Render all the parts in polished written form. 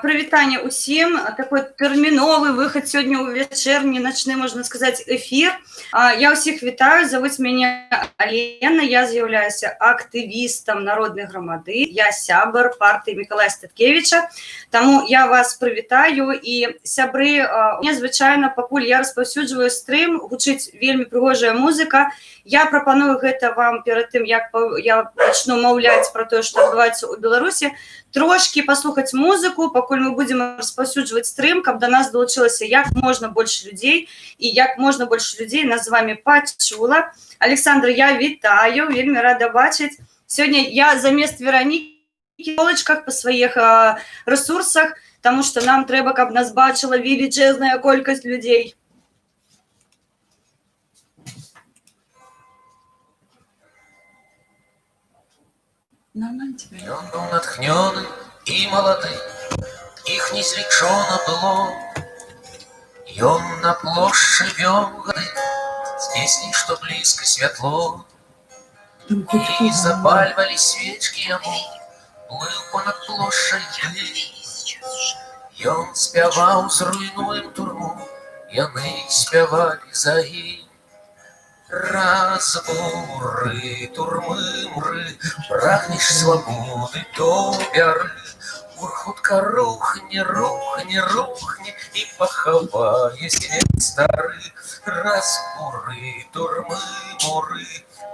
Прывітанне ўсім. Такой тэрміновы выхад сёння ў вечерні начны, можна сказаць, эфір. Я ўсіх вітаю, завуць мяне Алена, я з'яўляюся актывістам народнай грамады, я сябар партыі Мікалая Статкевіча, таму я вас прывітаю. І сябры, незвычайна, пакуль я распаўсюджваю стрым, гучыць вельмі прыгожая музыка. Я прапаную гэта вам перад тым, як я пачну маўляць пра тое, што адбываецца ў Беларусі, трошки паслухаць музыку, пакуль мы будзем распаўсюджваць стрым, каб да нас далучылася як можна больш людзей і як можна больш людзей нас з вами пачула. Александр, я вітаю, вельмі рада бачыць. Сёння я замест Веранікі полачках па сваіх ресурсах, таму што нам трэба, каб нас бачыла велічэзная колькасць людзей. Ён быў натхнёны і малады, іх не злічона было. Ён на плошчы вёў гады з песняй, што блізка святло. І запальвалі свечкі яму, плыў понад плошчай дым. Ён спяваў «Зруйнуем турму», яны спявалі за ім. Разбуры, турмы, муры, прагнеш свабоды, то бяры. Мур хутка рухне, рухне, рухне і пахавае свет стары. Разбуры, турмы, муры,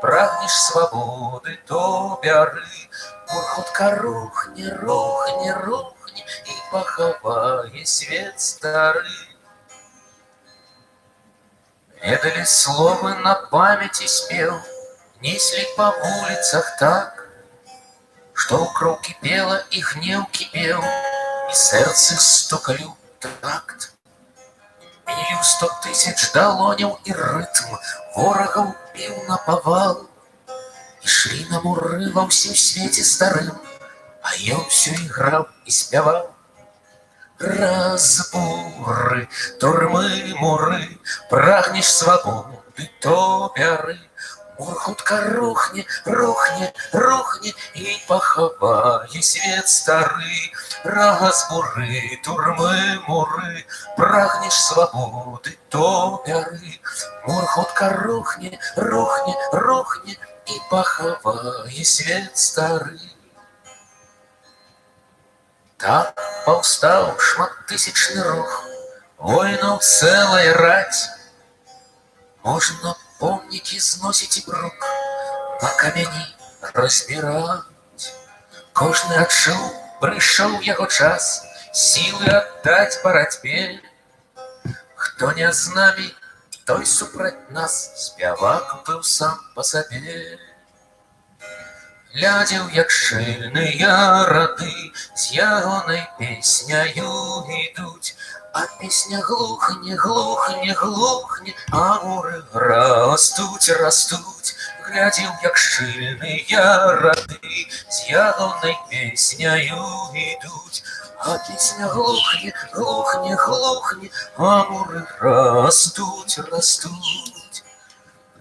прагнеш свабоды, то бяры. Мур хутка рухне, рухне, рухне і пахавае свет стары. Ведали словы на памяти спел, несли по улицах так, что кроў кипела и гнев кипел, и сердце стукали в такт. Били в 100 000 далоняў и ритм, ворогаў бил наповал, и шли на муры во всем свете старым, а ён все играл и спявал. Разбуры, турмы, муры, прагнеш свабоды, то бяры. Мур хутка рухне, рухне, рухне і пахавае свет стары. Разбуры, турмы, муры, прагнеш свабоды, то бяры. Мур хутка рухне, рухне, рухне і пахавае свет стары. Так паўстаў шматтысячны рух, воінаў цэлая раць. Можна помнікі зносіць і брук, на камяні разбіраць. Кожны адчуў, прыйшоў яго час, сілы аддаць барацьбе. Хто не з намі, той супраць нас, спявак быў сам па сабе. Глядзеў, як шчыльныя рады з ягонай песняю ідуць, а песня глухне, глухне, глухне, а муры растуць, растуць. Глядзеў, як шчыльныя рады з ягонай песняю ідуць, а песня глухне, глухне, глухне, а муры растуць, растуць.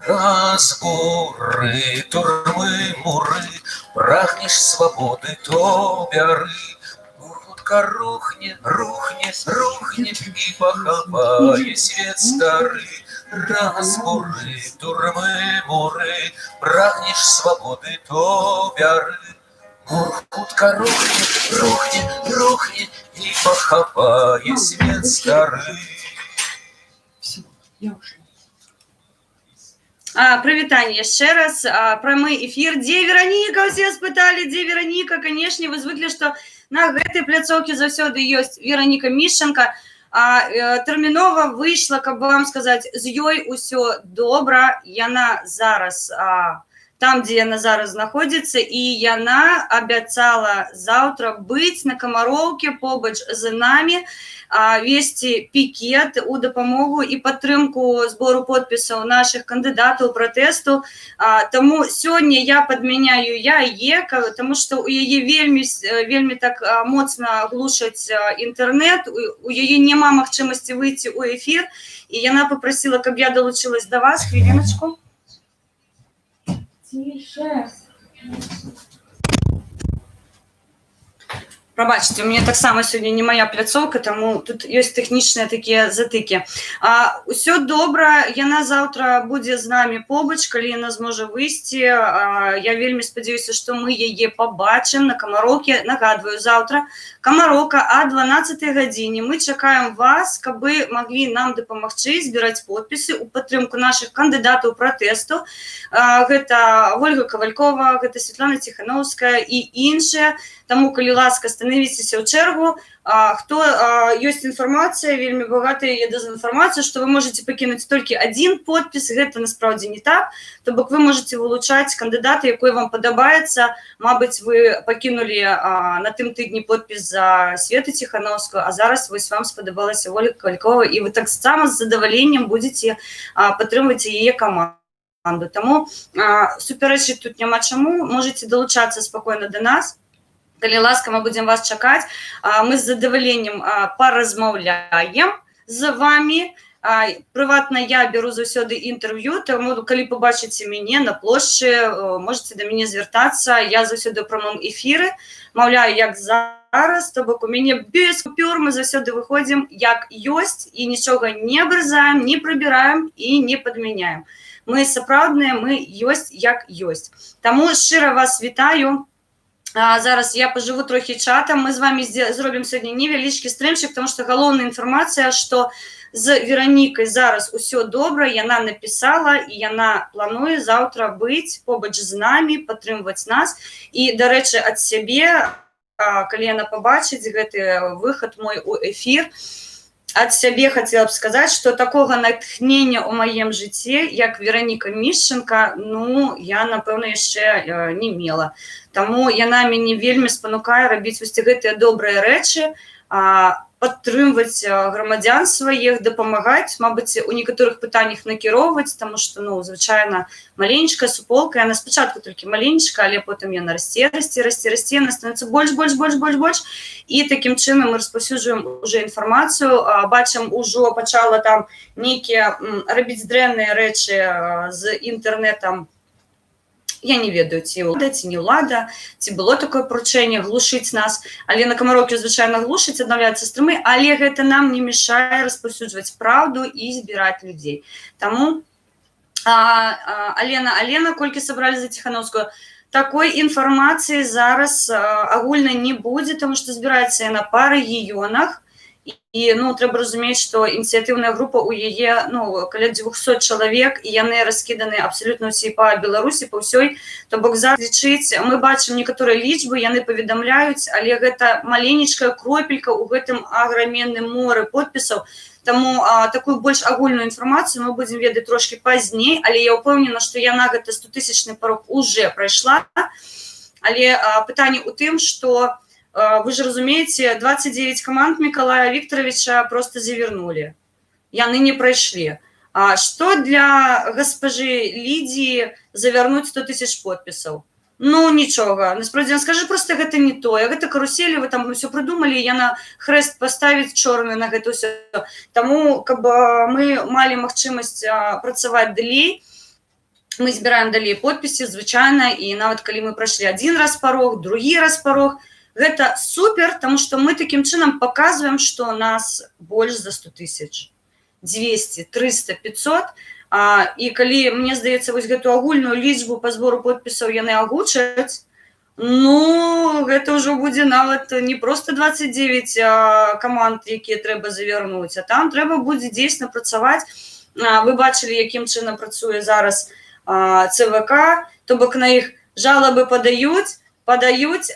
Разбуры, турмы, муры, прагнеш свабоды, то бяры. Мур хутка рухне, рухне, рухне і пахавае свет стары. Разбуры, турмы, муры, прагнеш свабоды, то бяры. Мур хутка рухне, рухне, рухне і пахавае свет стары. Все, я ушла. Прывітанне яшчэ раз, прамы эфір. Дзе Вераніка? Усе спыталі, дзе Вераніка? Канешне, вы звыклі, што на гэтай пляцоўкі заўсёды ёсць Вераніка Мішчанка. Тэрмінова выйшла, каб вам сказаць, з ёй усё добра. Яна зараз там, дзе яна зараз знаходзіцца, і яна абяцала заўтра быць на Камароўкі побач з намі, весці пікет у дапамогу і падтрымку збору подпісаў нашых кандыдатаў пратэсту. Таму сёння я падмяняю яе, таму што у яе вельмі так моцна глушаць інтэрнэт, у яе няма магчымасці выйти ў эфір, і яна папрасіла, каб я далучылась да вас. Хвіліначку. Тише. Прабачце, у мяне таксама сёння не моя пляцоўка, таму тут ёсць тэхнічныя такія затыкі. Усё добра, яна заўтра будзе з намі побач, калі яна зможа выйсці. Я вельмі спадзяюся, што мы яе пабачым на Камароўкі. Нагадваю, заўтра Камароўка о 12 гадзіне. Мы чакаем вас, каб вы маглі нам дапамагчы збіраць подпісы ў падтрымку нашых кандыдатаў пратэсту. Гэта Ольга Кавалькова, гэта Светлана Ціхановская і іншыя. Таму, калі ласка, становіцеся ў чэргу. Хто ёсць інфармацыя, вельмі багатая є дэзінфармацыя, што вы можете пакінуць толькі адзін подпіс, гэта насправді не так. То бок вы можете вылучаць кандыдата, якой вам падабаецца. Мабыць, вы пакінулі на тым тыдні подпіс за Свету Ціхановскую, а зараз вось вам спадабалася Ольга Кавалькова, і вы таксама з задаваленнем будете падтрымваць яе каманду. Таму супярэчыць тут няма чаму, можете далучацца спакойна да нас. Калі ласка, мы будзем вас чакаць. Мы з задаваленнем паразмаўляем з вами. Прыватна я беру заўсёды інтэрв'ю, таму калі пабачыце мяне на плошчы, можете да мяне звяртацца. Я заўсёды ў прамым эфіры, маўляю, як зараз, то бок у мяне без купюр, мы заўсёды выходзім як ёсць і нічога не абрызаем, не прыбіраем і не падмяняем. Мы сапраўдныя, мы ёсць як ёсць. Таму шчыра вас вітаю. Зараз я пажыву трохі чатам, мы з вами зробім сёння невялічкі стрымчык, потому што галоўная інфармацыя, што з Веранікай зараз усё добра, яна напісала і яна плануе заўтра быць побач з намі, падтрымваць нас. І, дарэчы, ад сябе, калі яна пабачыць гэты выхад мой у эфір, ад сябе хацела б сказаць, што такога натхнення ў маім жыцці, як Вераніка Мішченка, ну, я, напэўна, яшчэ не мела. Таму яна мяне вельмі спанукае рабіць вось гэтыя добрыя рэчы, падтрымваць грамадзян сваіх, дапамагаць, мабыць, у некаторых пытаннях накіроўваць, таму што, ну, звычайна, маленечкая суполка, яна спачатку толькі маленечка, але потым яна расце, яна становіцца больш, і такім чынам мы распаўсюджваем уже інфармацыю, бачым, ужо пачала там нейкія рабіць дрэнныя рэчы з інтэрнетам. Я не ведаю, ці ўлада, ці не ўлада, ці было такое паручэнне глушыць нас, але на Камароўкі звычайна глушыць, аднаўляюцца стрымы, але гэта нам не мешае распаўсюджваць праўду і збіраць людзей. Таму, Алена, колькі сабралі за Ціхановскую, такой інфармацыі зараз агульнай не будзе, таму што збіраецца яна па рэгіёнах. І, ну, трэба разумець, што ініцыятыўная група ў яе, ну, каля 200 чалавек, і яны раскіданы абсалютна ўсе па Беларусі, па ўсёй. То бок зараз лічыць, мы бачым некаторыя лічбы, яны паведамляюць, але гэта маленечкая кропелька ў гэтым аграменным моры подпісаў. Таму такую больш агульную інфармацыю мы будзем ведаць трошкі пазней, але я ўпэўнена, што яна гэта 100-тысячны парог уже прайшла. Але пытанне ў тым, што вы же разумеете, 29 команд Миколая Викторовича просто завернули. Яны не пройшли. Что для госпожи Лидии завернуть 100 тысяч подписов? Ну, ничего. Насправді, скажи просто, гэта не то. Гэта каруселі, вы там все придумали, я на хрест поставить чорный на гэта все. Тому, каб мы мали магчымасць працаваць далей, мы збіраем далей подписи, звычайна, і нават калі мы пройшли один раз порог, другі раз порог, гэта супер, тому што мы такім чынам паказваем, што нас больш за 100 тысяч, 200, 300, 500, і калі, мне здаецца, вось гэту агульную лічбу па збору подпісаў яны агучаць, ну, гэта ўжо будзе нават не проста 29 каманд, якія трэба завярнуць, а там трэба будзе дзейсна працаваць. Вы бачылі, якім чынам працуе зараз ЦВК, то бок на іх жалобы падаюць,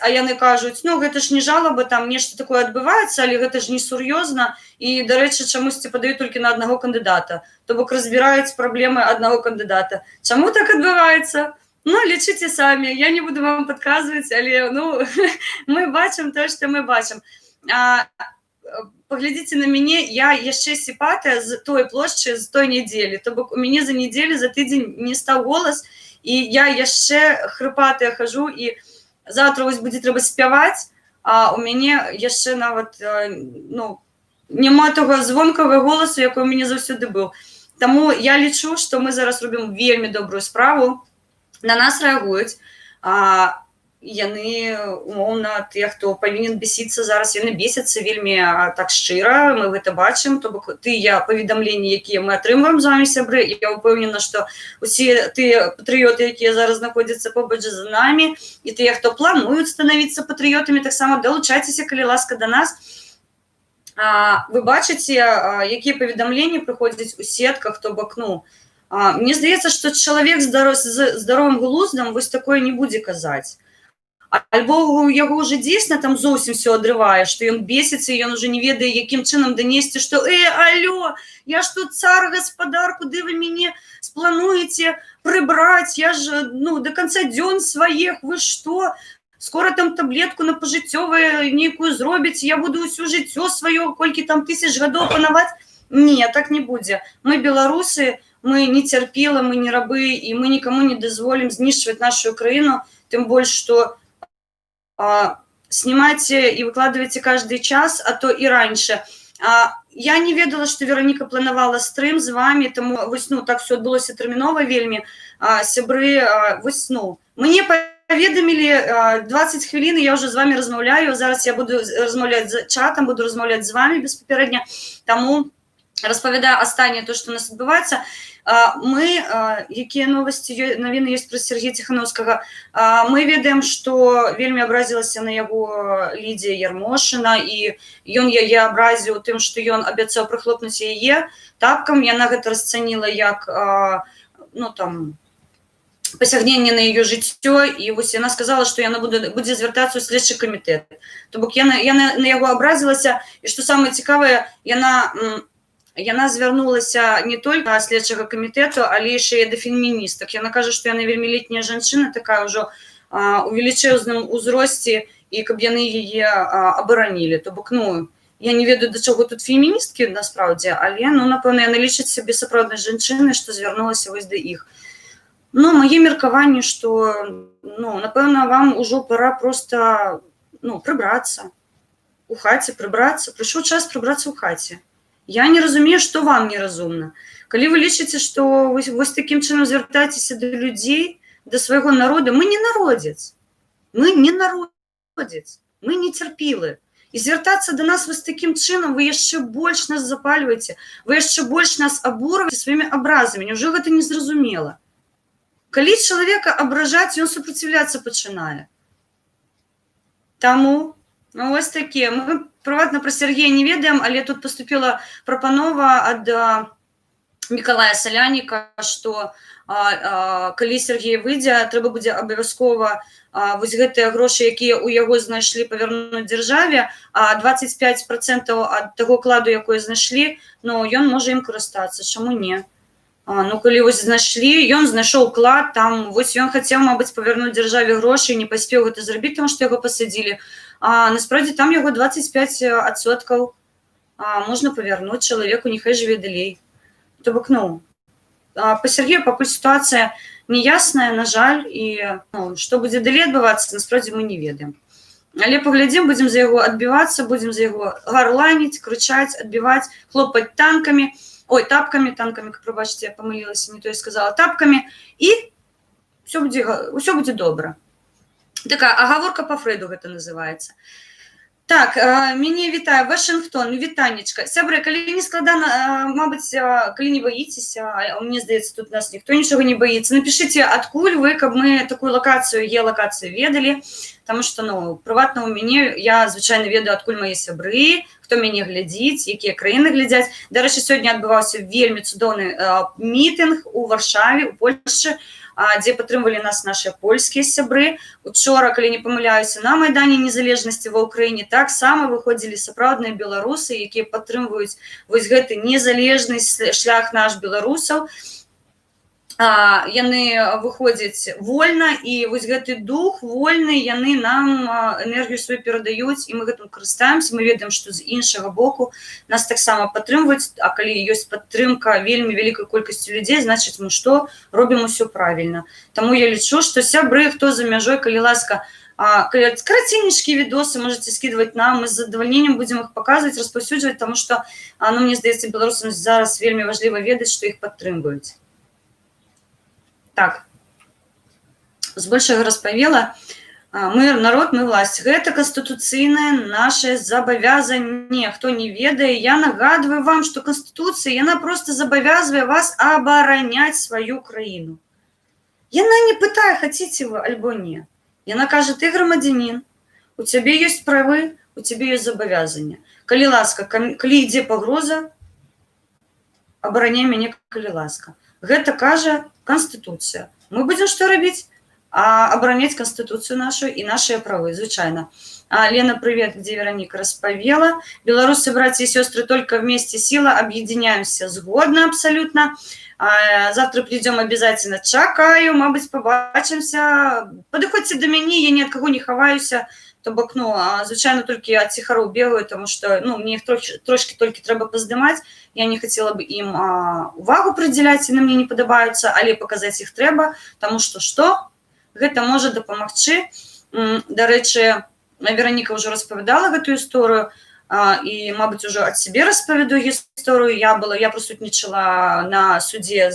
а яны кажуць, ну, гэта ж не жалоба, там нешта такое адбываецца, але гэта ж не сур'ёзна, і, дарэчы, чамусьці падаюць толькі на аднаго кандыдата, то бок разбіраюць праблемы аднаго кандыдата. Чаму так адбываецца? Ну, лічыце самі, я не буду вам падказваць, але, ну, мы бачым тое, што мы бачым. Паглядзіце на мяне, я яшчэ сіпатая з той плошчы, з той нядзелі, то бок у мяне за нядзелю, за тыдзень не стаў голас, і я яшчэ хрыпатая хожу, і завтра вось будзе трэба спяваць, а у мяне яшчэ нават, ну, няма того звонкага голасу, якой у мяне заўсёды быў. Таму я лічу, што мы зараз робім вельмі добрую справу, на нас рэагуюць. яны умоўна тыя, хто павінен бесіцца зараз, яны бесяцца вельмі так шчыра, мы гэта бачым, то бок тыя паведамленні, якія мы атрымваем з вами, сябры, і я ўпэўнена, што усе тыя патрыёты, якія зараз знаходзяцца побач з намі, і тыя, хто плануюць станавіцца патрыётамі, таксама далучайцеся, калі ласка, да нас. Вы бачыце, якія паведамленні прыходзяць у сетках, то бок, мне здаецца, што чалавек з здаровым глуздам вось такое не будзе казаць. Альбо у яго ўжо дзейсна там зовсім все адрывае, што ён бесіцца, і ён уже не ведае, якім чынам данесці, што алло, я ж тут цар гаспадар, куды вы мяне сплануеце прыбраць, я ж до канца дзён сваіх, вы што? Скоро там таблетку на пажыццёвае нейкую зробіць, я буду ўсё жыццё сваё, колькі там 1000 гадоў панаваць. Не, так не будзе. Мы беларусы, мы не цярпелы, мы не рабы, і мы нікому не дазволім знішчваць нашу краіну, тым больш, што снимайте и выкладывайте каждый час, а то и раньше. Я не ведала, что Вероніка планавала стрым з вами, тому вось, так все адбылося тэрмінова вельмі. Сябры, вось, мне паведамілі 20 хвілін, я уже з вами размаўляю, зараз я буду размаўляць з чатам, буду размаўляць з вами без папярэдня, таму распавядаю астатняе то, што у нас адбываецца. Мы, якія навіны ёсць пра Сергея Ціхановскага, мы ведаем, што вельмі абразілася на яго Лідія Ярмошына, і ён яе абразіў тым, што ён абяцаў прыхлопнуць яе тапкам, яна гэта расцаніла як пасягненне на яе жыццё, і вось яна сказала, што яна будзе звяртацца ў следчы камітэт. То бок яна на яго абразілася, і што самае цікавае, яна звярнулася не толькі да следчага камітэту, але яшчэ і да феміністак. Яна кажа, што яна вельмі летняя жанчына, такая ўжо у велічэзным узросце, і каб яны яе абаранілі. То бок, я не ведаю, да чаго тут феміністкі насправдзе, але, напэўна, яна лічыць сябе сапраўднай жанчынай, што звярнулася вось да іх. Мае меркаванне, што, напэўна, вам ужо пора проста, прыбрацца у хаце, прыбрацца. Прыйшоў час прыбрацца ў хаце. Я не разумею, што вам неразумна. Калі вы лічыце, што вось такім чынам звяртаецеся да людзей, да свайго народа, мы не народзец. Мы не народзец. Мы не цярпілы. І звяртацца да нас вось такім чынам, вы яшчэ больш нас запальваеце, вы яшчэ больш нас абурваеце сваімі абразамі. Няўжо гэта незразумела? Калі чалавека абражаць, ён супраціўляцца пачынае. Таму, вось такія. Мы прыватна пра Сергея не ведаем, але тут паступіла прапанова ад Мікалая Саляніка, што калі Сергей выйдзе, трэба будзе абавязкова вось гэтыя грошы, якія ў яго знайшлі, павярнуць дзяржаве, а 25% ад таго кладу, якое знайшлі, ён можа ім карыстацца. Чаму не? Калі вось знайшлі, ён знайшоў клад, там вось ён хацеў, мабыць, павярнуць дзяржаве грошы, не паспеў гэта зрабіць, таму што яго пасадзілі. Насправді там яго 25% можна павярнуць чалавеку, няхай жыве далей. То бок, па Сергею пакуль сітуацыя неясная, на жаль, і што будзе далей адбывацца, насправді мы не ведаем. Але паглядзім, будзем за яго адбівацца, будзем за яго гарланіць, крычаць, адбіваць, хлопаць танкамі, тапкамі, прабачце, я памылілася, не то я сказала, тапкамі, і ўсё будзе добра. Такая агаворка па Фрэйду гэта называецца. Так, мяне вітае Вашынгтон, вітанечка. Сябры, калі не складана, мабыць, калі не баіцеся, мне здаецца, тут нас ніхто нічога не баіцца, напішыце, адкуль вы, каб мы такую лакацыю, геалакацыю ведалі, таму што, прыватна ў мяне, я звычайна ведаю, адкуль мае сябры, хто мяне глядзіць, якія краіны глядзяць. Дарэчы, сёння адбываўся вельмі цудоўны мітынг у Варшаве, у Польшчы, дзе падтрымвалі нас нашыя польскія сябры. Учора, калі не памыляюся, на Майдане Незалежнасці ва ўкраіне таксама выходзілі сапраўдныя беларусы, якія падтрымваюць вось гэты незалежны шлях наш беларусаў. Яны выходзяць вольна, і вось гэты дух вольны, яны нам энергію сваю перадаюць, і мы гэтым карыстаемся. Мы ведаем, што з іншага боку нас таксама падтрымваюць, а калі ёсць падтрымка вельмі вялікай колькасці людзей, значыць, мы што? Робім усё правільна. Таму я лічу, што сябры, хто за мяжой, калі ласка, караценечкі відосы можаце скідваць нам, мы з задавальненнем будзем іх паказваць, распаўсюджваць, таму што, мне здаецца, беларусам зараз вельмі важліва ведаць, што іх падтрымваюць. Так, збольшага распавела. Мы народ, мы власть. Гэта канстытуцыйнае наше забавязанне. Хто не ведае, я нагадываю вам, што Канстытуцыя, яна просто забавязвае вас абараняць сваю краіну. Яна не пытае, хаціце вы альбо не. Яна кажа, ты грамадзянін, у цябе ёсць правы, у цябе ёсць забавязанне. Калі ласка, калі ідзе пагроза, абараняй мяне, калі ласка. Гэта кажа Канстытуцыя. Мы будзем што рабіць? Оборонять Конституцию нашу и наши правы, звычайно. Лена, привет, где Вероника расповела. Белорусы, братья и сестры, только вместе сила, объединяемся. Сгодно абсолютно. Завтра придем обязательно. Чакаю, мабуть, побачимся. Подыходьте до меня, я ни от кого не ховаюся. То бок, ну, звычайно, только от ціхароў бегаю, потому что, ну, мне их трошки только треба поздымать. Я не хотела бы им увагу приділять, яны мне не падабаюцца, але показать их трэба, потому что гэта можа дапамагчы. Дарэчы, Вероніка ўжо распавядала гэтую гісторыю, і, мабыць, ужо ад сябе распавяду гісторыю. Я прысутнічала на судзе,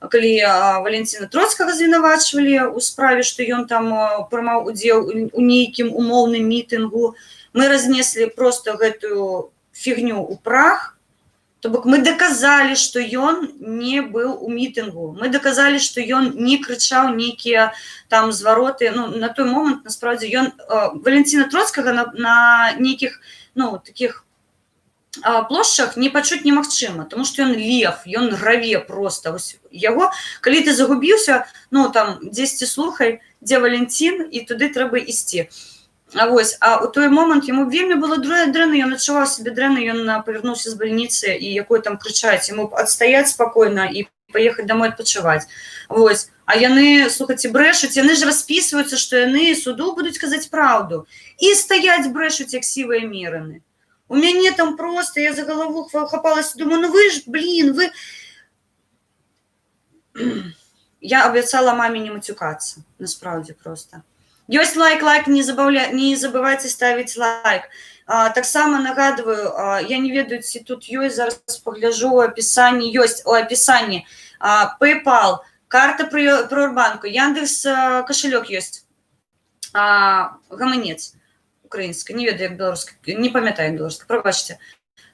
калі Валентина Троцкага звінавачвалі ў справе, што ён там прымаў удзел у нейкім умоўным мітынгу. Мы разнеслі просто гэтую фігню ў прах. То бок мы доказали, что ён не был у мітынгу. Мы доказали, что ён не крычаў нейкія там звароты. Ну, на той момант, насправді, ён Валентина Троцкага на нейкіх, ну, таких плошчах не пачуць немагчыма, тому што ён лев, ён граве просто. Яго, калі ты загубіўся, ну, там, дзесьці слухай, дзе Валентин, і туды трэба ісці. А у той момант ему вельмі было дрэнна, ён адчуваў сябе дрэнна, ён павярнуўся з бальніцы, і якой там крычаць, ему адстаяць спакойна і паехаць домой адпачываць. А яны, слухайце, брэшуць, яны ж распісваюцца, што яны суду будуць казаць праўду. І стаяць брэшуць, як сівыя мераны. У мяне там просто, я за галаву хапалася, думаю, ну вы ж, блин, вы... Я абяцала маме не матюкацца, насправді просто. Ёсць лайк, не забывайте ставить лайк. Таксама нагадываю, я не ведаю, ці тут ёсць, зараз пагляджу, у апісанні ёсць, у апісанні PayPal, карта Прыорбанку, Яндекс кошелек ёсць, гаманец украінскі, не ведаю, як беларускі, не памятаю беларускі, прабачце.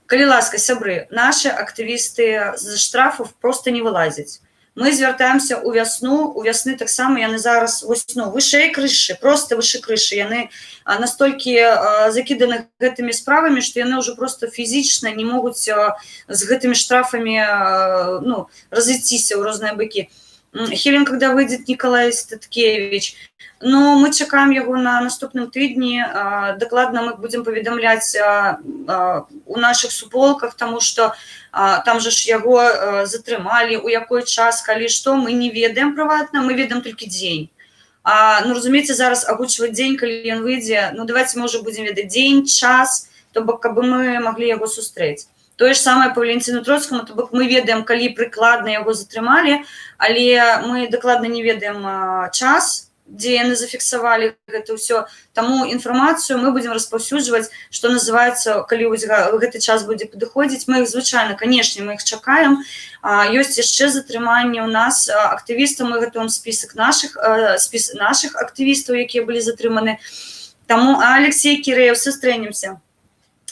Калі ласка, сябры, наши актывісты з штрафов просто не вылазяць. Мы звяртаемся у вясны таксама, яны зараз вышэй крышы, просто выше крышы, яны настолькі закіданы гэтымі справамі, што яны ўжо просто фізічна не могуць з гэтымі штрафамі, ну, разыйціся ў розныя бакі. Хелен, когда выйдет Николай Статкевич, но мы чакаем яго на наступным тыдні, дакладна мы будзем паведамляць у наших суполках, тому што там же ж яго затрымалі, у якой час, калі што, мы не ведаем прыватна, мы ведаем толькі дзень. Ну, разумееце, зараз агучваць дзень, калі ён выйдзе, ну, давайте мы ўжо будзем ведаць дзень, час, то бок, каб мы маглі яго сустрэць. Тое ж самае па Валентину Троцкаму, то бок мы ведаем, калі прыкладна яго затрымалі, але мы дакладна не ведаем час, дзе яны зафіксавалі гэта ўсё. Таму інфармацыю мы будзем распаўсюджваць, што называецца, калі гэты час будзе падыходзіць. Мы іх звычайна, канешне, мы іх чакаем. Ёсць яшчэ затрыманне ў нас актывістаў, мы гатуем спіс нашых актывістаў, якія былі затрыманы. Таму, Алексей Кірэев, сустрэнемся.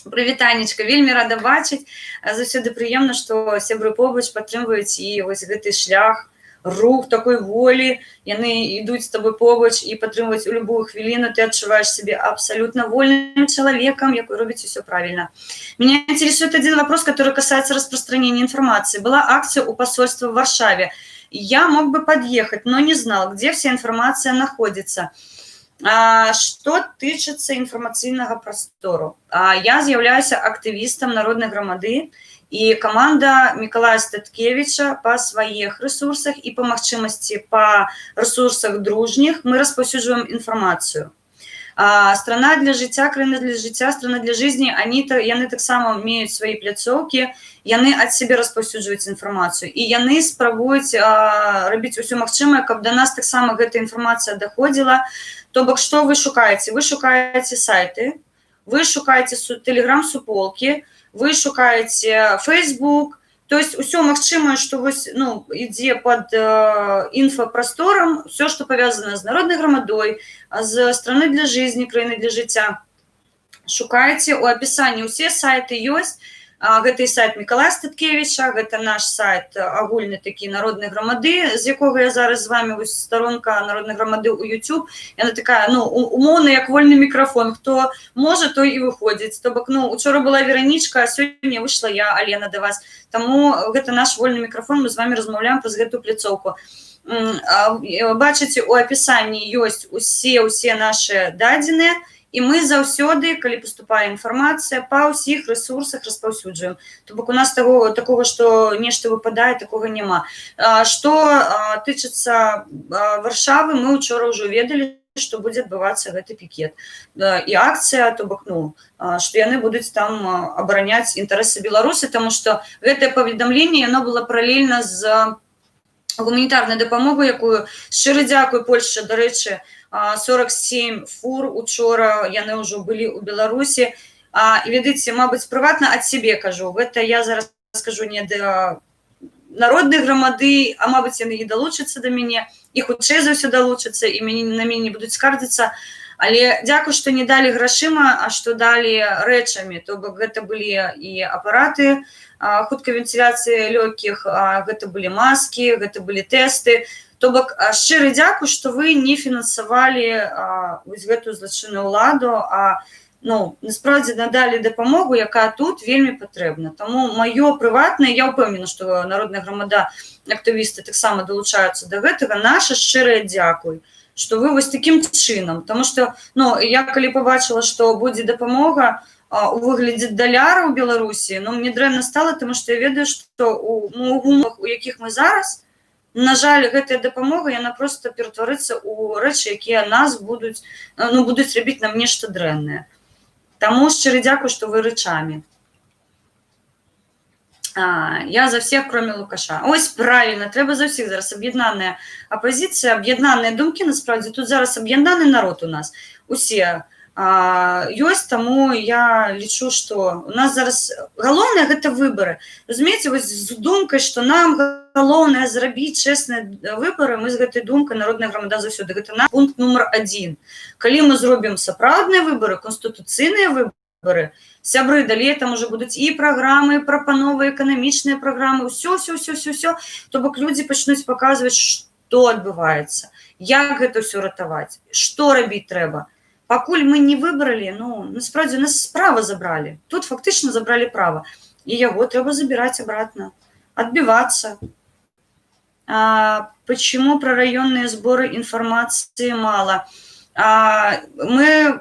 Прывітанечка, вельмі рада бачыць. Заўсёды прыемна, што сябры побач падтрымваюць і вось гэты шлях, рух такой волі, яны ідуць з табой побач і падтрымваюць у любую хвіліну, ты адчуваеш сябе абсолютно вольным человеком, якой робіць усё правильно. Меня интересует один вопрос, который касается распространения информации. Была акция у посольства в Варшаве. Я мог бы подъехать, но не знал, где вся информация находится. Што тычыцца інфармацыйнага прастору. Я з'яўляюся актывістам народнай грамады, і каманда Мікалая Статкевіча па сваіх рэсурсах і па магчымасці па рэсурсах дружніх мы распаўсюджваем інфармацыю. Страна для жыцця, краіна для жыцця, страна для жизни, яны таксама меюць свае пляцоўкі, яны ад сябе распаўсюджваюць інфармацыю, і яны спрабуюць рабіць усё магчымае, каб да нас таксама гэта інфармацыя даходзіла. То бок, што вы шукаеце? Вы шукаеце сайты, вы шукаеце тэлеграм-суполкі, вы шукаеце Facebook, То есть ўсё магчымае, што вось, ну, ідзе пад інфапрасторам, все, што павязана з народнай грамадой, з страны для жизни, краіны для жыцця. Шукайце, у апісанні ўсе сайты ёсць. Гэта і сайт Мікалая Статкевіча, гэта наш сайт агульны такі народнай грамады, з якога я зараз з вами, вось старонка народнай грамады ў YouTube. Яна такая, ну, умоўна, як вольны мікрафон. Хто можа, той і выходзіць. То бок, ну, учора была Веранічка, а сёння выйшла я, Алена, да вас. Таму гэта наш вольны мікрафон, мы з вами размаўляем праз гэтую пляцоўку. Бачыце, у апісанні ёсць усе нашы дадзеныя, і мы заўсёды, калі паступае інфармацыя, па ўсіх рэсурсах распаўсюджваем. То бок у нас такога, што нешта выпадае, такога няма. Што тычыцца Варшавы, мы учора ўжо ведалі, што будзе адбывацца гэты пікет. І акцыя, то бок, ну, што яны будуць там абараняць інтарэсы Беларусі, таму што гэтае паведамленне, яно было паралельна з гуманітарнай дапамогай, якую, шчыра дзякуй, Польшча, дарэчы, 47 фур учора яны ўжо былі ў Беларусі. І ведаеце, мабыць, прыватна ад сябе кажу, гэта я зараз скажу не да народнай грамады, а мабыць, яны і далучацца да мяне, і хутчэй за ўсё далучацца, і на мяне не будуць скардзіцца. Але дзякуй, што не далі грашыма, а што далі рэчамі. То бок гэта былі і апараты хуткай вентыляцыі лёгкіх, гэта былі маскі, гэта былі тэсты. То бок, шчыры дзякуй, што вы не фінансавалі вось гэтую злачынную ўладу, а, ну, насправді надалі дапамогу, якая тут вельмі патрэбна. Таму маё прыватнае, я ўпэўнена, што народная грамада, актывісты таксама далучаюцца да гэтага, наша шчырая дзякуй, што вы вось такім чынам. Таму што, ну, я калі пабачыла, што будзе дапамога у выглядзе даляра ў Беларусі, ну, мне дрэнна стала, таму што я ведаю, што ў умовах, у якіх мы зараз, на жаль, гэтая дапамога, яна проста ператварыцца ў рэчы, якія нас будуць, ну, будуць рабіць нам нешта дрэннае. Таму шчыры дзякуй, што вы рэчамі. Я за всех, кроме Лукаша. Ось, правильно, трэба за ўсіх зараз. Аб'яднаная апазіцыя, аб'яднаныя думкі, насправді, тут зараз аб'яднаны народ у нас. Усе ёсць, таму я лічу, што у нас зараз галоўнае гэта выбары. Разумееце, вось з думкай, што нам галоўнае зрабіць чэсныя выбары, мы з гэтай думкай народная грамада заўсёды. Гэта наш пункт нумар 1. Калі мы зробім сапраўдныя выбары, канстытуцыйныя выбары, сябры, далей там уже будуць і праграмы, прапановы, эканамічныя праграмы, ўсё, то бок людзі пачнуць паказваць, што адбываецца, як гэта ўсё ратаваць, што рабіць трэба. Пакуль мы не выбралі, ну, насправді, нас права забралі. Тут фактычна забралі права. І яго трэба забіраць обратно, адбівацца. Почему про районные сборы информации мало? Мы,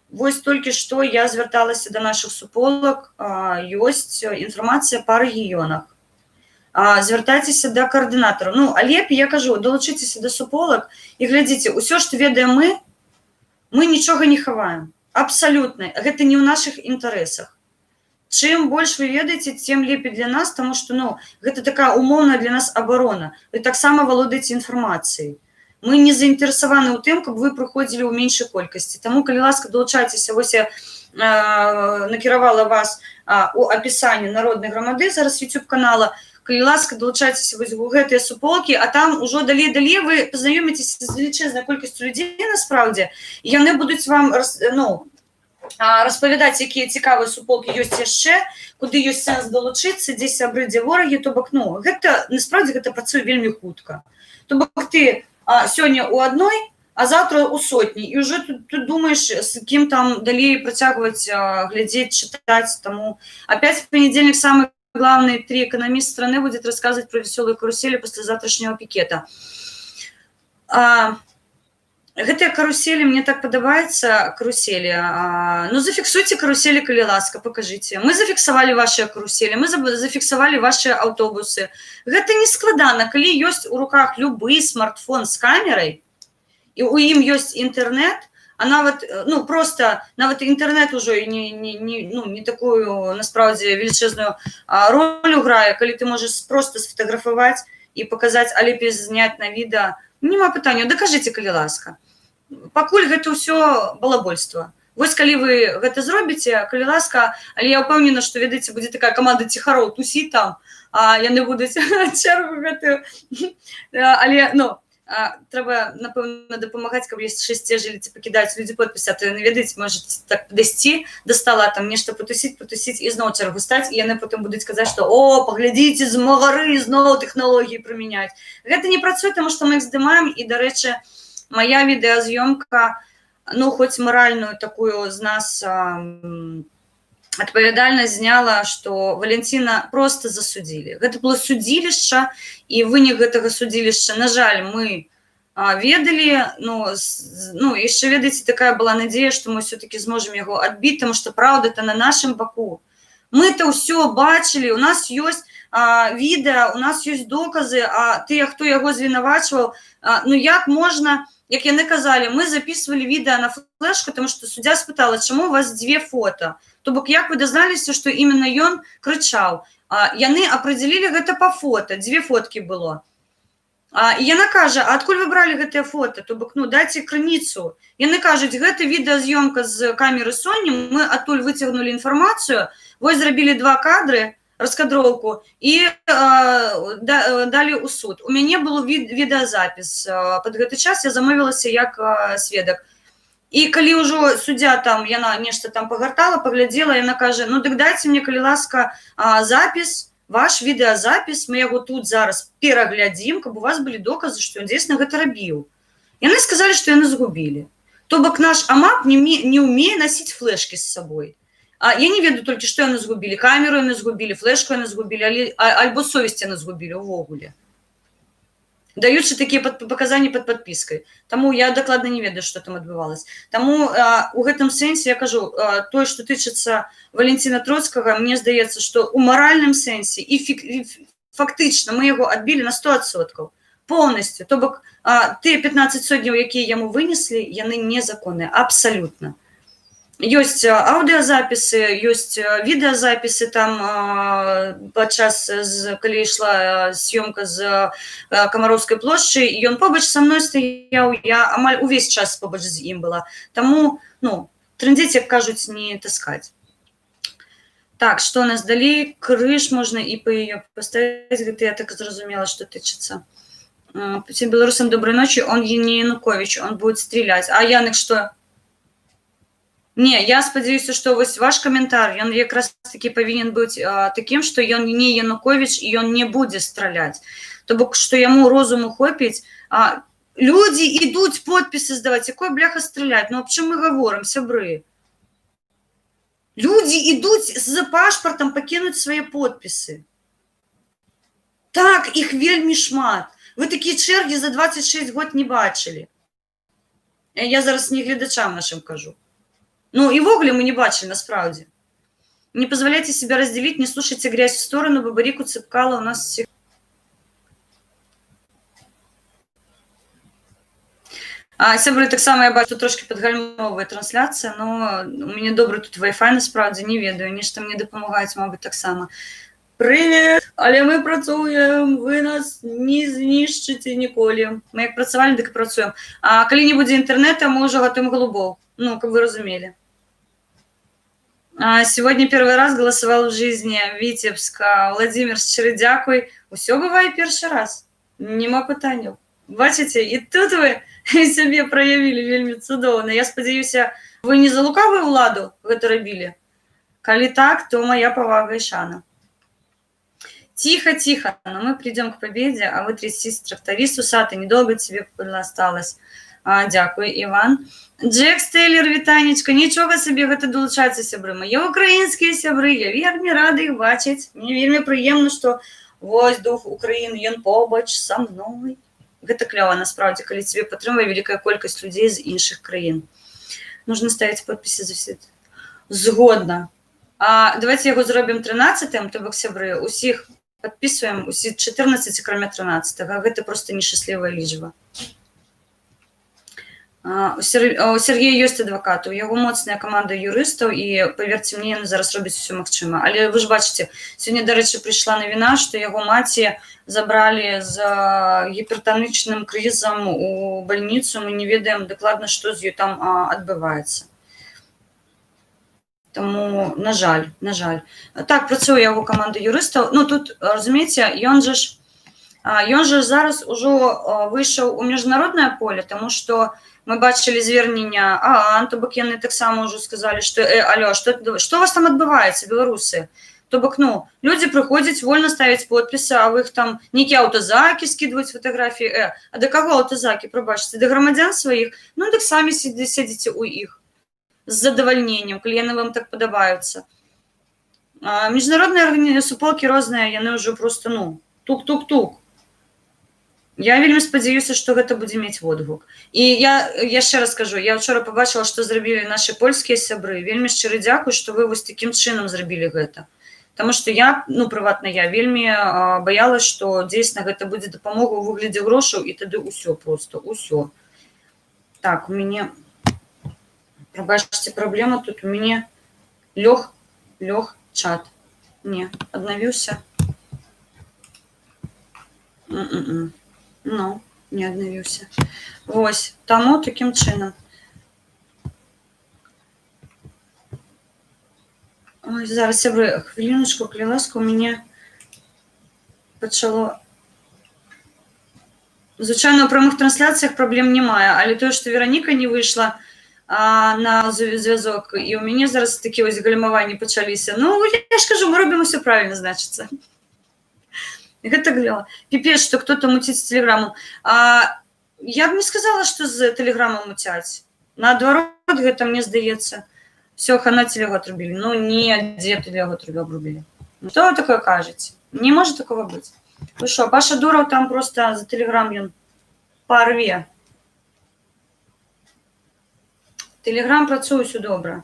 вось толькі што я звярталася да нашых суполак, ёсць інфармацыя па рэгіёнах. Звяртайцеся да каардынатараў. Ну, а лепей, я кажу, далучыцеся да суполак і глядзіце, усё, што ведаем мы нічога не хаваем. Абсалютна. Гэта не ў нашых інтарэсах. Чым больш вы ведаеце, тем лепей для нас, таму што, ну, гэта такая умоўная для нас абарона. Вы таксама валодаеце інфармацыяй. Мы не заінтарэсаваны ў тым, каб вы прыходзілі ў меншай колькасці. Таму, калі ласка, далучайцеся, вось я накіравала вас у апісанні народнай грамады, зараз YouTube-канала, калі ласка, далучайцеся вось у гэтыя суполкі, а там ужо далей вы пазнаёміцеся з велічэзнай колькасцю людзей, насправді, і яны будуць вам, ну, распавядаць, якія цікавыя суполкі ёсць яшчэ, куды ёсць сэнс далучыцца, дзе сябры, дзе ворагі, то бок, ну, гэта, насправді, гэта працуе вельмі хутка. То бок ты сёння ў адной, а заўтра ў сотні, і ўжо тут думаеш, з кім там далей працягваць, глядзець, чытаць, таму опять в понедельник самый главный 3 экономист страны будет рассказывать про веселую карусель после завтрашнего пикета. Гэтыя карусели, мне так падабаецца, карусели. Ну, зафіксуйте карусели, калі ласка, покажите. Мы зафіксавалі ваши карусели, мы зафіксавалі ваши аўтобусы. Гэта не складана, калі ёсць у руках любы смартфон з камерай, і у ім ёсць інтэрнет, а нават, ну, просто, нават інтэрнет ужо не такую, насправді, велічезную ролю грае, калі ты можаш просто сфотаграфаваць і паказаць, а лепей зняць на відэа. Нема пытання, дакажыце, калі ласка. Пакуль гэта ўсё балабольства. Вось калі вы гэта зробіце, калі ласка, але я ўпэўнена, што, ведаеце, будзе такая каманда ціхароў тусіць там, а яны будуць чергу гэтую. Але, ну, трэба, напэўна, дапамагаць, каб ёсць шасцежылі, ці пакідаюць людзі подпісы, а то яны, ведаеце, можуць так падысці да стала, там нешта патусіць і зноў чергу стаць, і яны потым будуць казаць, што «О, паглядзіце, змагары, зноў тэхналогіі прымяняюць». Гэта не працуе, таму што мы іх здымаем, і, дарэчы, моя відэаз'ёмка, ну, хоць маральную такую з нас адпавядальнасць зняла, што Валянціна проста засудзілі. Гэта было судзілішча, і вынік гэтага судзілішча, на жаль, мы ведалі, ну, яшчэ, ведаеце, такая была надзея, што мы ўсё-такі зможам яго адбіць, таму што праўда-то на нашым баку. Мы-то ўсё бачылі, у нас ёсць відэа, у нас ёсць доказы, а тыя, хто яго звінавачваў, ну, як можна... Як яны казалі, мы записывали відэа на флешку, тому што суддзя спытала, чаму у вас 2 фота? То бок, як вы дазналіся, што іменно ён крычаў? Яны апрэдзялілі гэта па фота, 2 фоткі было. І яна кажа, а адкуль вы бралі гэтыя фота? То бок, ну, дайце крыніцу. Яны кажуць, гэта відэаз'ёмка з камеры Sony, мы адтуль выцягнулі інфармацыю, вось зрабілі 2 кадры, раскадроўку, і далі ў суд. У мяне был відэазапіс. Пад гэты час я замовілася як сведак. І калі ўжо суддзя там, яна нешта там пагартала, паглядзела, яна кажа, ну, дык дайце мне, калі ласка, запіс, ваш відэазапіс, мы яго тут зараз пераглядзім, каб у вас былі доказы, што ён дзейсна гэта рабіў. Яны сказалі, што яны згубілі. То бок наш АМАП не ўмее насіць флешкі з сабой. Я не ведаю толькі, што яны згубілі. Камеру яны згубілі, флешку яны згубілі, альбо совесць яны згубілі ўвогуле. Даючы такія паказанні пад падпіскай. Таму я дакладна не ведаю, што там адбывалася. Таму у гэтым сэнсе, я кажу, тое, што тычыцца Валянціна Троцкага, мне здаецца, што ў маральным сэнсе і фактычна мы яго адбілі на 100%. Поўнасцю. То бок тыя 15 сотняў, якія яму вынеслі, яны незаконныя. Абсалютна. Ёсць аўдыазапісы, ёсць відэазапісы там падчас, калі ішла з'ёмка з Камароўскай плошчы, ён побач са мной стаяў, я амаль увесь час побач з ім была. Таму, ну, трындзець, як кажуць, не таскаць. Так, што у нас далей? Крыж можна і па яе паставіць, гэта я так зразумела, што тычыцца. Всем беларусам доброй ночи, он не Янукович, он будет стрелять. А Янок что? Не, я спадзяюся, што вось ваш каментар, ён якраз таки павінен быць такім, што ён не Янукович і ён не будзе страляць. То бок, што яму розуму хопіць, людзі ідуць подпісы здаваць, якой бляха страляць? Ну, аб чым мы гаворым, сябры? Людзі ідуць з пашпартам пакінуць свае подпісы. Так, іх вельмі шмат. Вы такія чэргі за 26 год не бачылі. Я зараз не гледачам нашим кажу. Ну, и вогуле мы не бачили, насправді. Не позволяйте себя разделить, не слушайте грязь в сторону, Бабарику Цепкала у нас всех. Сябры, так само я бачу, тут трошки підгальмовує трансляція, но у мене добрий тут Wi-Fi, насправді, не ведаю, нешта мені допомагають, мабуть, так само. Привіт, але ми працюємо, ви нас не знищите ніколи. Ми як працювали, так і працюємо. А коли не буде інтернету, ми вже готуємо голубов. Ну, как вы разумели. Сегодня первый раз голосовал в жизни Витебск. Владимир, щиро дякуй. Усё бывает перший раз. Нема питань. Бачите, і тут ви себе проявили вельми цудовно. Я сподіваюся, ви не за лукавую владу гэта робили? Коли так, то моя повага и шана. Тихо, тихо, но мы придем к победе, а вы трясись, тракторист усатый, недолго тебе осталось. Дякую, Іван. Джек Стейлер, вітанечка, нічого собі, гэта долучаюцца сябры. Мае украінскія сябры, я вельмі рада іх бачыць. Мне вельмі прыемна, што вось дух Украіны, ён побач са мной. Гэта клёва, насправді, калі тебе падтрымвае вялікая колькасць людзей з іншых краін. Нужно ставіць подпісы за все. Згодна. Давайте яго зробім 13-м, то бок сябры, усіх падпісваем, усіх 14, кроме 13-го. Гэта просто нешчаслівая лічба. У Сергея ёсць адвакат, у яго моцная каманда юрыстаў, і, паверце мне, яны зараз робяць усё магчыма. Але вы ж бачыце, сёння, дарэчы, прыйшла навіна, што яго маці забралі з гіпертанічным крызам у бальніцу, мы не ведаем дакладна, што з ёй там адбываецца. Таму на жаль. Так, працуе яго каманда юрыстаў. Ну тут, разумееце, ён же зараз ужо выйшаў у міжнароднае поле, таму што мы бачылі звернення ААН, то бок яны таксама ўжо сказалі, што алё, што у вас там адбываецца, беларусы? То бок, ну, людзі прыходзяць, вольна ставяць подпісы, а вы іх там нейкія аўтазакі скідваюць фатаграфіі. А да каго аўтазакі, прабачце, да грамадзян сваіх? Ну, так самі сядзіце ў іх з задавальненнем, калі яны вам так падабаюцца. Міжнародныя суполкі розныя, яны ўжо просто, ну, тук-тук-тук. Я вельмі спадзяюся, што гэта будзе мець водгук. І я яшчэ раз кажу, я ўчора пабачыла, што зрабілі нашы польскія сябры. Вельмі шчыры дзякуй, што вы вось такім чынам зрабілі гэта. Таму што я, ну, прыватна я, вельмі баялась, што дзейсна гэта будзе дапамога ў выглядзе грошаў, і тады ўсё просто, ўсё. Так, у мяне, прабачце, праблема тут, у мяне лёг чат. Не, аднавіўся. Ну, не аднавіўся. Вось, таму такім чынам. Ой, зараз, сябры, хвіліночку, калі ласка, у мяне пачало... Звычайна, у прамых трансляцыях праблем не мае, але тое, што Вераніка не выйшла на звязок, і ў мяне зараз такі вось гальмаванні пачаліся. Ну, я ж кажу, мы робім усё правільна, значыцца. Гэта глела. Піпец, што кто-то муціць з тэлеграму. Я б не сказала, што з тэлеграму муцяць. Наадварот, гэта мне здаецца. Все, хана телегу отрубили. Ну, не, где телегу отрубили. Ну, что вы такое кажете? Не может такого быть. Вы что, Паша Дуров там просто за телеграм он порве. Телеграм працуе все добре.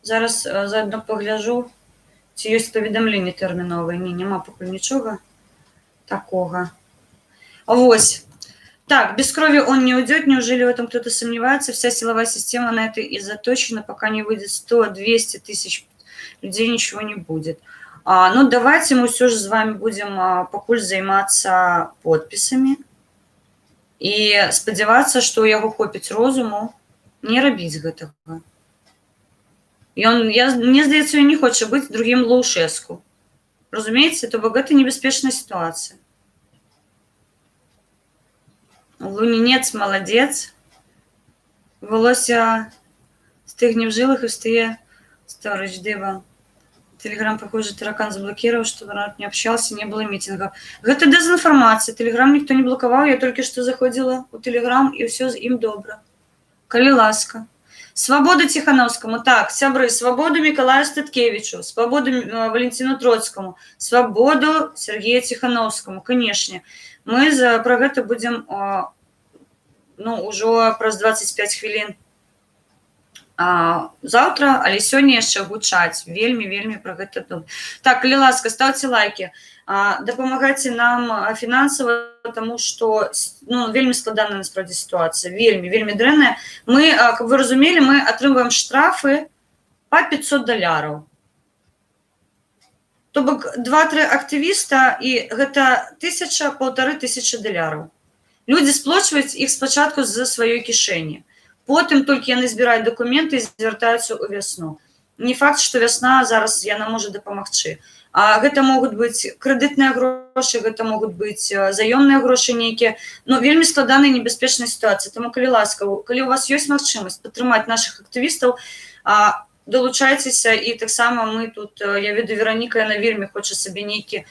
Зараз заодно погляжу, ці есть повідомлення термінове. Ні, нема поки нічого такого. Ось. Так, без крови он не уйдет. Неужели в этом кто-то сомневается? Вся силовая система на это и заточена. Пока не выйдет 100-200 тысяч людей, ничего не будет. Ну, давайте мы все же с вами будем покуль заниматься подписами. И сподеваться, что яго хопіць розуму не робіць гэтага. Мне здаецца, ён не хоча быць другим Лоушеску. Разумееце? То бок гэта небяспечная ситуация. Лунінец молодец. Волосся стыгне в жилах и встає сторож дыба. Телеграм, похоже, таракан заблокировал, чтобы народ не общался, не было митингов. Это дезинформация. Телеграм никто не блоковал. Я только что заходила у Телеграм, и все им добро. Калі ласка. Свободу Тихановскому. Так, сябры, свободу Миколаю Статкевичу, свободу Валентину Троцкому, свободу Сергею Тихановскому, конечно. Мы про гэта будем, ну, ўжо праз 25 хвілін заўтра, але сёння яшчэ гучаць. Вельмі про гэта думаю. Так, калі ласка, ставьте лайки. Дапамагайце нам фінансава, тому што, ну, вельмі складаная насправді сітуацыя. Вельмі дрэнная. Мы, каб вы разумелі, мы атрымваем штрафы па $500. То бок 2-3 актывіста, і гэта $1000–1500. Людзі сплочваюць іх спачатку з сваёй кішэні. Потым толькі яны збіраюць дакументы і звяртаюцца ў вясну. Не факт, што вясна зараз яна можа дапамагчы. Гэта могуць быць крэдытныя грошы, гэта могуць быць заёмныя грошы нейкія. Ну, вельмі складаная і небяспечная сітуацыя. Таму, калі ласка, калі у вас ёсць магчымасць падтрымаць нашых актывістаў, долучайцеся, і таксама мы тут, я веду, Вераніка, яна вельмі хоча сабе нейкія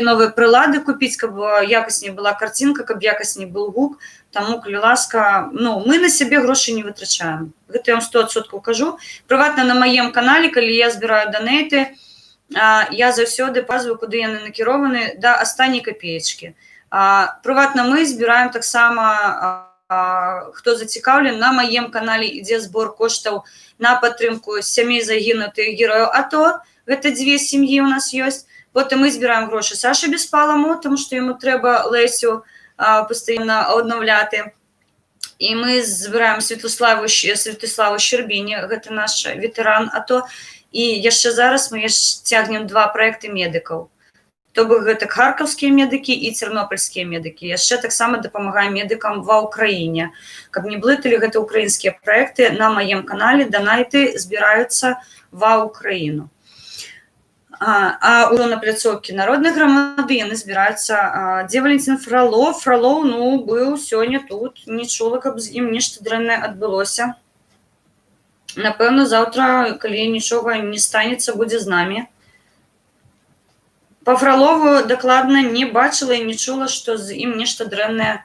новыя прылады купіць, каб якасней была карцінка, каб якасней был гук. Таму, калі ласка, ну, мы на сябе грошы не вытрачаем. Гэта я вам 100% кажу. Прыватна на маем канале, калі я збіраю данейты, я заўсёды паказваю, куды яны накірованы да астанняй капеечкі. Прыватна мы збіраем таксама, хто зацікаўлен, на маем канале ідзе збор коштаў на падтрымку сямей загінутых герояў АТО. Гэта 2 сям'і у нас ёсць. Потым мы збіраем грошы Сашы Беспаламу, тому што яму трэба Лесю пастаянна аднаўляты. І мы збіраем Святославу Щербіні, гэта наш ветэран АТО. І яшчэ зараз мы цягнем 2 праекты медыкаў. То бок гэта харкаўскія медыкі і цернопольскія медыкі. Яшчэ таксама дапамагаем медыкам ва ўкраіне. Каб не блыталі, гэта украінскія праекты. На маім канале данайты збіраюцца ва ўкраіну. А ўжо на пляцоўкі народнай грамады яны збіраюцца. Дзе Валентин Фролов? Фролов, ну, быў сёння тут. Не чула, каб з ім нешта дрэннае адбылося. Напэўна, заўтра, калі нічога не станецца, будзе з намі. Па Фролову дакладна не бачыла і не чула, што з ім нешта дрэннае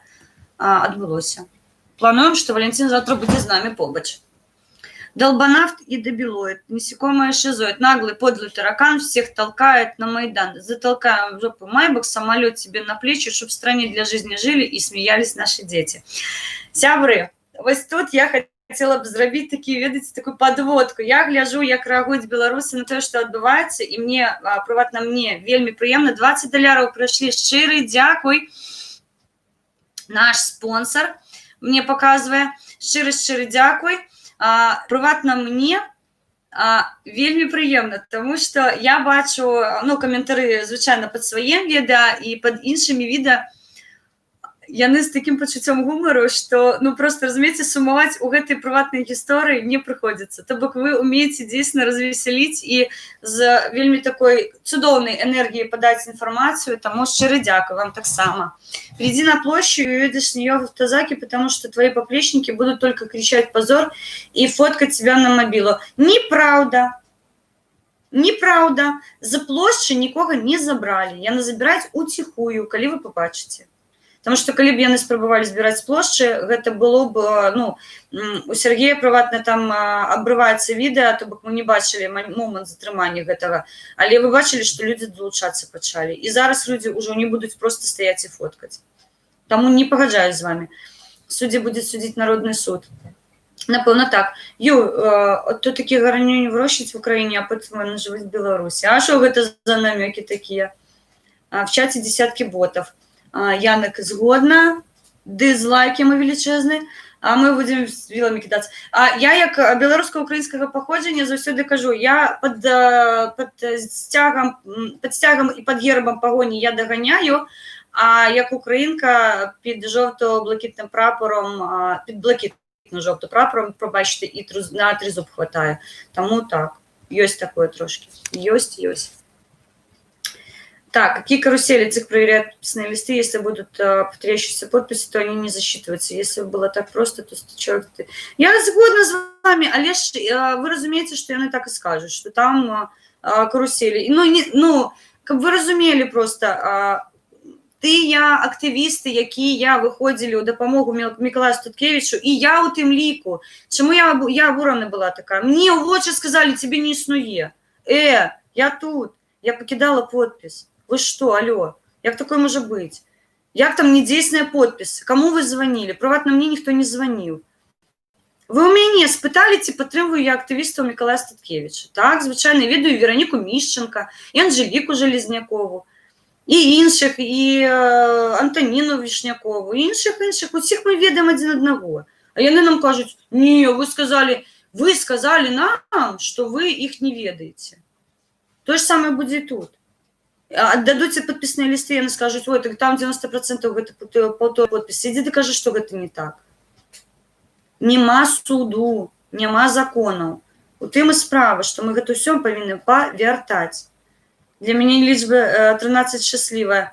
адбылося. Плануем, што Валентин заўтра будзе з намі побач. Долбанавт и дебилоид, насекомое шизоид, наглый подлый таракан всех толкает на Майдан. Затолкаем в жопу Майбах, самолет себе на плечи, чтобы в стране для жизни жили и смеялись наши дети. Сябры, вось тут я хотела б зрабіць такі, ведаеце, такую подводку. Я гляжу, як рэагуюць беларусы на тое, што адбываецца, і мне, прыватна мне, вельмі прыемна. $20 прыйшлі, шчыры дзякуй. Наш спонсор мне паказвае. Шчыры дзякуй. Прыватна мне вельмі прыемна, таму што я бачу, ну, каментары звычайна пад сваім відэа і пад іншымі відэа. Яны з такім пачуццём гумару, што, ну, просто, разумееце, сумаваць у гэтай прыватнай гісторыі не прыходзіцца. То бок вы умееце дзейсна развесяліць і з вельмі такой цудоўнай энергіяй падаць інфармацыю, таму шчыры дзякуй вам таксама. Приди на площадь и увидишь нее в автозаке, потому что твои поплечники будут только кричать позор и фоткать тебя на мобилу. Неправда. Неправда. За площадь никого не забрали. Яны забираюць утихую, калі вы побачыце. Потому что, калі б яны спрабавалі збіраць з плошчы, гэта было б, ну, у Сергея прыватна там абрываецца відэа, то бок мы не бачылі момант затрымання гэтага, але вы бачылі, што людзі далучацца пачалі. І зараз людзі ўжо не будуць проста стаяць і фоткаць. Таму не пагаджаюсь з вами. Суддзя будзе судзіць народны суд. Напэўна, так. То такі гараню не вырощаць в Украіне, а потым яны жывуць в Беларусі. А што гэта за намёкі такія? В чаце десятки ботов. Янок згодна, дызлайки мы величезны, а мы будем с вилами кидаться. Я, як беларуска-украинского походження, заўсёды кажу, я под стягом и под гербом погони я доганяю, а як українка під жовто-блакитним прапором, під блакитно-жовто прапором, пробачте, і на тризуб хватає. Тому так, есть такое трошки. Есть. Так, какие карусели ЦИК проверяют подписные листы, если будут повторяющиеся подписи, то они не засчитываются. Если бы было так просто, то человек... Я згодна с вами, але вы разумеете, что яны так и скажут, что там карусели. Как вы разумели просто, ты, я, актывісты, якія выходзілі ў дапамогу Мікалаю Статкевічу, і я ў тым ліку. Чаму я абурана была такая? Мне ў вочы сказали, тебе не існуе. Я тут, я покидала подпись. Вы что, алло, як такое может быть? Як там недейсная подпись? Кому вы звонили? Прыватна мне никто не звонил. Вы у мяне спыталі, ці падтрымваю я актывістаў Мікалая Статкевіча. Так, звычайна ведаю Вераніку Мішченка, і Анжеліку Железнякову, і іншых, і Антоніну Вішнякову, і іншых. Усіх мы ведаем адзін аднаго. А яны нам кажуць, не, вы сказали нам, что вы их не ведаете. То же самое будет и тут. Отдадуць подписные листы, яны скажуць, ой, так там 90% гэта паўтор подпіс. Иди докажи, что гэта не так. Нема суду, нема законаў. У тым і справа, што мы гэта ўсё павінны павяртаць. Для мяне лічба 13 счастлівая.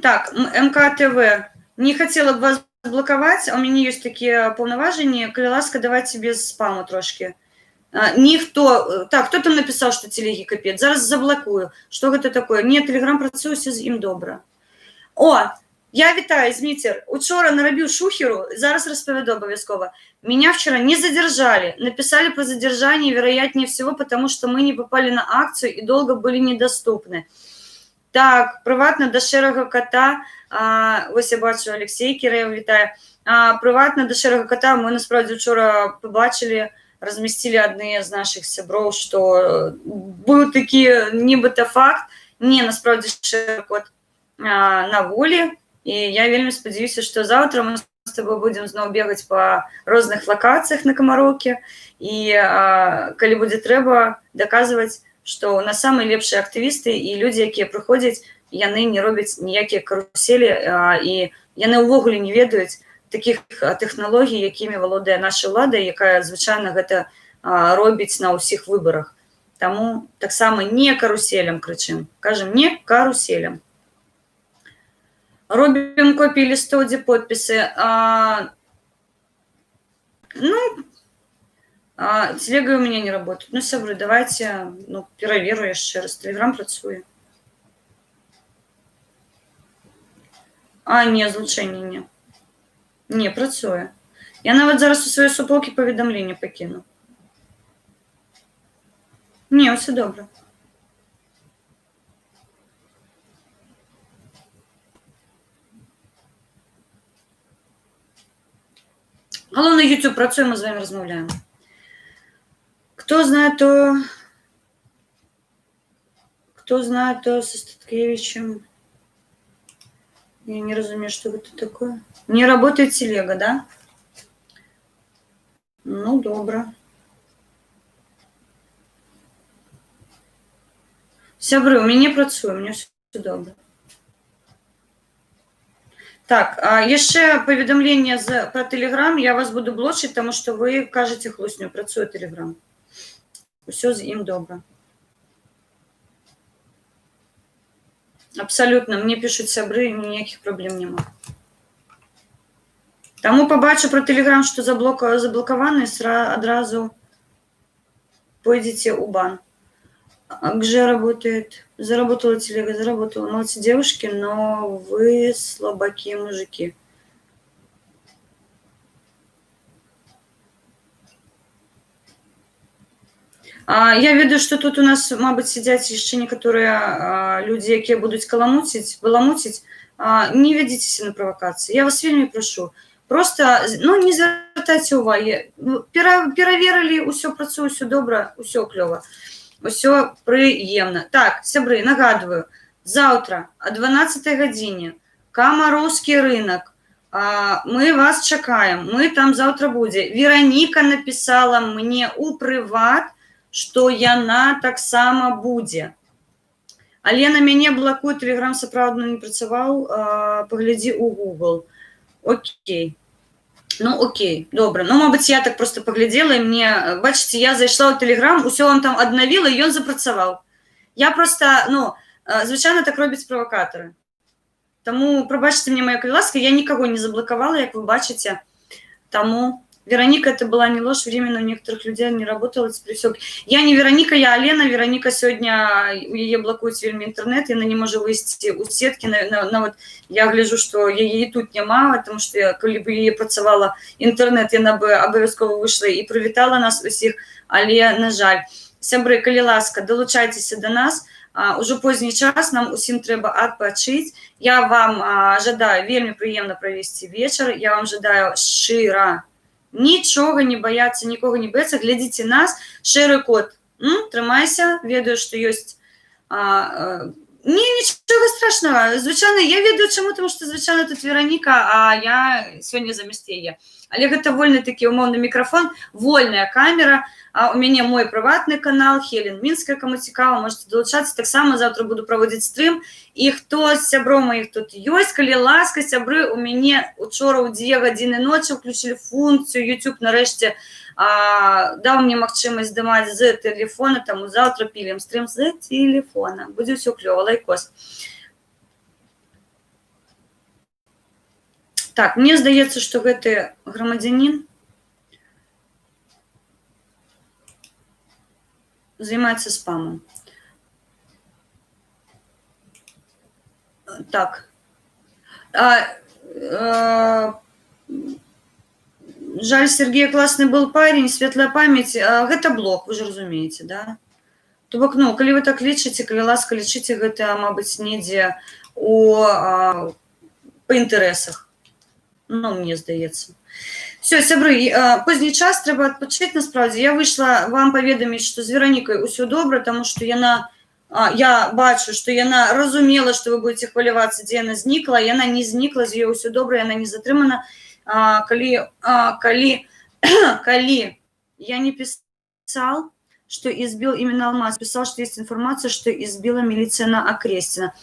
Так, МКТВ. Не хотела бы вас блокаваць, а у мяне ёсць такія паўнаважанні. Калі ласка, давайте без спаму трошки. Ніхто... Так, хто там написал, что телеги капец? Зараз заблокую. Что гэта такое? Не, Телеграм працуе, все з ім добра. Я вітаю, Змітер. Учора нарабіў шухеру, зараз распавяду обовязково. Меня вчера не задержали. Написали по задержанию, вероятнее всего, потому что мы не попали на акцию и долго были недоступны. Так, прыватна да шэрага кота. Вось я бачу, Алексей Кірэў, вітаю. Прыватна да шэрага кота мы, насправді, учора побачили, разместили одни з наших сяброў, что был такі нібыта факт. Не, насправді, шэры кот на волі. І я вельмі спадзяюся, што заўтра мы з тобой будем зноў бегаць по розных локациях на Камароўкі, і калі будзе трэба даказваць, што у нас самыя лепшыя актывісты і людзі, якія прыходзяць, яны не робяць ніякія каруселі, і яны ўвогуле не ведаюць такіх тэхналогій, якімі валодае наша ўлада, якая звычайна гэта робіць на ўсіх выбарах. Таму таксама не каруселям крычым, кажам, не каруселям. Робім копіі лістоў, дзе подпісы. Телега у меня не работает. Ну, сябры, давайте, пераверу яшчэ раз. Телеграм працуе. Не, злучэнне не. Не, працуе. Я нават зараз у сваёй суполкі паведамленне пакіну. Не, ўсё добра. Галоўна, YouTube працуе, мы з вами размаўляем. Кто знает, то со Статкевичем. Я не разумею, что это такое. Не работает телега, да? Ну, добро. Сябры, у меня працуе, у меня все добро. Так, яшчэ паведамленне про Телеграм. Я вас буду блочыць, тому что вы кажаце хлусню, працуе Телеграм. Усё з ім добра. Абсолютно, мне пишут сябры, ніякіх праблем няма. Таму побачу про Телеграм, что заблокаваны, адразу пойдете у бан. Где работает? Заработала телега, заработала. Молодцы девушки, но вы слабаки мужики. Я ведаю, что тут у нас, мабуть, сидять яшчэ некаторыя люди, якія будуць баламуціць. Не ведитесь на провокации. Я вас вельмі прошу. Просто, не звяртайце увагі. Пераверылі, усё працуе, усё добра, усё клёва. Усё прыемна. Так, сябры, нагадываю, завтра о 12 гадзіне Камароўскі рынок. Мы вас чакаем. Мы там завтра будзе. Вероніка написала мне у прыват, што яна таксама будзе. Але на мяне блакуе, Телеграм сапраўдна не працаваў. Паглядзі у Google. Окей. Окей, добра. Мабыць, я так просто паглядзела, і мне, бачыце, я зайшла ў Телеграм, усё вам там аднавіла, і ён запрацаваў. Я просто, звычайна так робяць правакатары. Таму, прабачце мне, моя ласка, я нікаго не заблокавала, як вы бачыце. Таму, Вероника, это была не ложь, временно у некоторых людей не работала. Я не Вероника, я Алена. Вероника сегодня, ее блокует вельмі интернет, она не может вывести у сетки. Я гляжу, что ее тут нема, потому что, коли бы ее працавала интернет, она бы обовязково вышла и привітала нас усіх, але, на жаль. Сябры, калі ласка, долучайтеся до нас. Уже поздний час, нам усім трэба адпачыць. Я вам жадаю вельмі прыемна правесці вечар. Я вам жадаю шчыра нічога не баяцца, нікога не баяцца. Глядзіце нас, шэры кот. Трымайся, ведаю, што ёсць... Нічога страшнага. Звычайна, я ведаю чаму, тому што звычайна тут Вероніка, а я сёння замест яе. Але гэта вольны такі умоўны мікрафон, вольная камера. У мяне мой прыватны канал, Хелен Мінская, каму цікава, можете долучацца. Таксама завтра буду праводзіць стрым. І хто з сяброў моих тут ёсць, калі ласка, сябры, у мяне учора ў 2 гадзіны ночі ўключылі функцію. YouTube нарэшце даў мне магчымасць здымаць з тэлефона, таму завтра пілім стрым з тэлефона. Будзе ўсё клёва, лайкос. Так, мне здаецца, што гэты грамадзянін займаецца спамом. Так. Жаль, Сергей классный был парень, светлая память. Гэта блок, вы же разумеете, да? То бок, калі вы так лічыце, калі ласка, лічыце гэта, мабыць, недзе по інтарэсах. Мне здаецца. Все, сябры, поздний час, трэба адпачыць насправдзе. Я выйшла вам паведаміць, што з Веронікай усё добра, таму што яна, я бачу, што яна разумела, што вы будете хвалявацца, дзе яна знікла. Яна не знікла, з ёй усё добра, яна не затрымана. Калі я не писал, что избил именно Алмаз, писал, что есть информация, что избила милиция на Окрестина.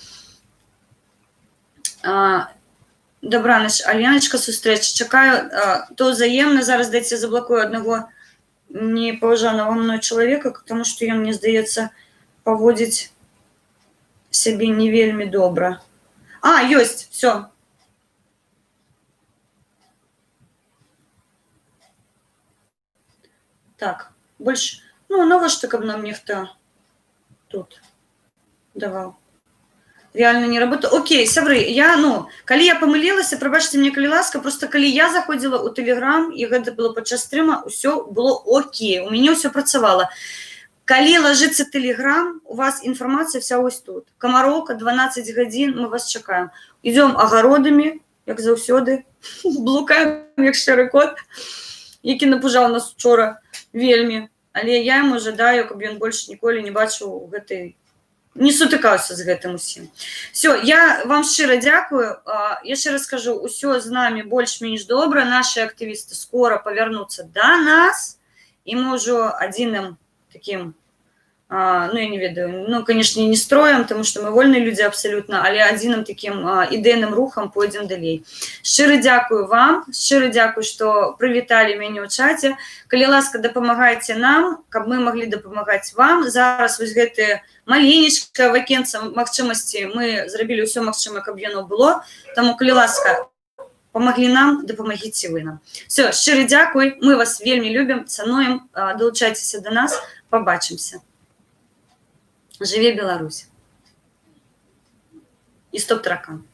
Добраніч, Аленочка, сустрэч. Чакаю, то взаємно. Зараз дайте заблокую одного неповажаного мною чоловіка, тому що ён, мне здається, поводить себе не вельми добра. Ёсць, все. Так, больше, навошта, каб нам нехта тут давал. Реально не работаю. Окей, сябры, калі я памылілася, прабачце мне, калі ласка, просто калі я заходзіла ў Telegram, і гэта было падчас стрыма, ўсё было окей, у мяне ўсё працавала. Калі ложится Telegram, у вас інфармацыя вся ось тут. Камароўка, 12 гадзін, мы вас чакаем. Ідём агародамі, як заўсёды, блукаем, як шчыры кот, які напужаў нас учора вельмі. Але я яму жадаю, каб ён больш ніколі не бачыў гэтай, не сутыкаўся з гэтым усім. Все, я вам шчыра дзякую. Яшчэ раз скажу, усё з намі больш-менш добра. Нашы актывісты скора павярнуцца да нас, і мы ўжо адзіным таким, я не ведаю, конечно, не строем, потому что мы вольные люди абсолютно, але адзіным таким ідэйным рухам пойдзем далей. Шчыра дзякую вам, шчыра дзякую, што прывіталі мяне ў чаце. Калі ласка, дапамагайце нам, каб мы маглі дапамагаць вам. Зараз вось гэтыя маленечка вакенца магчымасці, мы зрабілі ўсё магчымае, каб яно было. Таму, калі ласка, памаглі нам, дапамагіце вы нам. Все, шчыры дзякуй, мы вас вельмі любім, цануем, далучайцеся да нас, побачимся. Жыве Беларусь. І стоп таракан.